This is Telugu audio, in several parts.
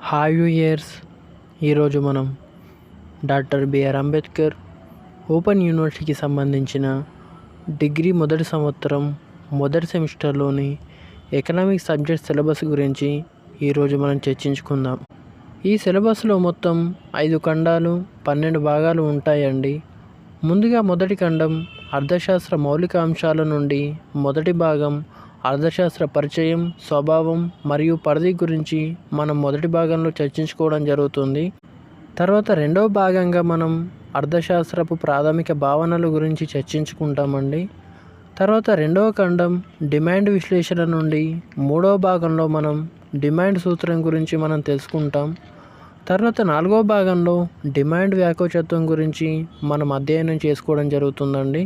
Hi years. ఈరోజు మనం డాక్టర్ బిఆర్ అంబేద్కర్ ఓపెన్ యూనివర్సిటీకి సంబంధించిన డిగ్రీ మొదటి సంవత్సరం మొదటి సెమిస్టర్లోని ఎకనామిక్స్ సబ్జెక్ట్ సిలబస్ గురించి ఈరోజు మనం చర్చించుకుందాం. ఈ సిలబస్లో మొత్తం 5 ఖండాలు 12 భాగాలు ఉంటాయండి. ముందుగా మొదటి ఖండం అర్థశాస్త్ర మౌలిక అంశాల నుండి మొదటి భాగం అర్థశాస్త్ర పరిచయం, స్వభావం మరియు పరిధి గురించి మనం మొదటి భాగంలో చర్చించుకోవడం జరుగుతుంది. తర్వాత రెండవ భాగంగా మనం అర్థశాస్త్రపు ప్రాథమిక భావనల గురించి చర్చించుకుంటామండి. తర్వాత రెండవ ఖండం డిమాండ్ విశ్లేషణ నుండి మూడవ భాగంలో మనం డిమాండ్ సూత్రం గురించి మనం తెలుసుకుంటాం. తర్వాత నాలుగవ భాగంలో డిమాండ్ వ్యాకోచత్వం గురించి మనం అధ్యయనం చేసుకోవడం జరుగుతుందండి.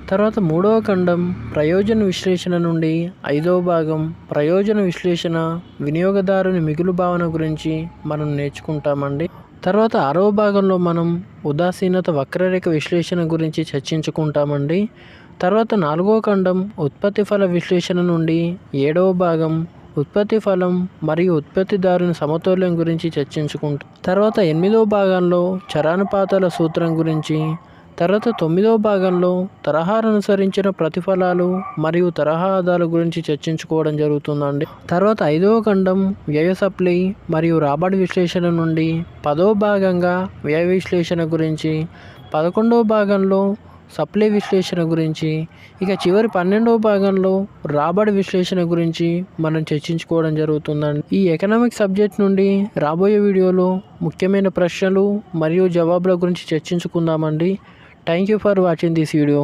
తర్వాత మూడవ ఖండం ప్రయోజన విశ్లేషణ నుండి ఐదవ భాగం ప్రయోజన విశ్లేషణ వినియోగదారుని మిగులు భావన గురించి మనం నేర్చుకుంటామండి. తర్వాత ఆరవ భాగంలో మనం ఉదాసీనత వక్రరేఖ విశ్లేషణ గురించి చర్చించుకుంటామండి. తర్వాత నాలుగవ ఖండం ఉత్పత్తి ఫల విశ్లేషణ నుండి ఏడవ భాగం ఉత్పత్తి ఫలం మరియు ఉత్పత్తిదారుని సమతౌల్యం గురించి చర్చించుకుంటాం. తర్వాత ఎనిమిదవ భాగంలో చరానుపాతాల సూత్రం గురించి, తర్వాత 9వ భాగంలో తరహాను అనుసరించిన ప్రతిఫలాలు మరియు తరహాదాల గురించి చర్చించుకోవడం జరుగుతుందండి. తర్వాత 5వ ఖండం వ్యయ సప్లై మరియు రాబడి విశ్లేషణ నుండి 10వ భాగంగా వ్యయ విశ్లేషణ గురించి, 11వ భాగంలో సప్లై విశ్లేషణ గురించి, ఇక చివరి 12వ భాగంలో రాబడి విశ్లేషణ గురించి మనం చర్చించుకోవడం జరుగుతుందండి. ఈ ఎకనామిక్స్ సబ్జెక్ట్ నుండి రాబోయే వీడియోలో ముఖ్యమైన ప్రశ్నలు మరియు జవాబుల గురించి చర్చించుకుందామండి. Thank you for watching this video.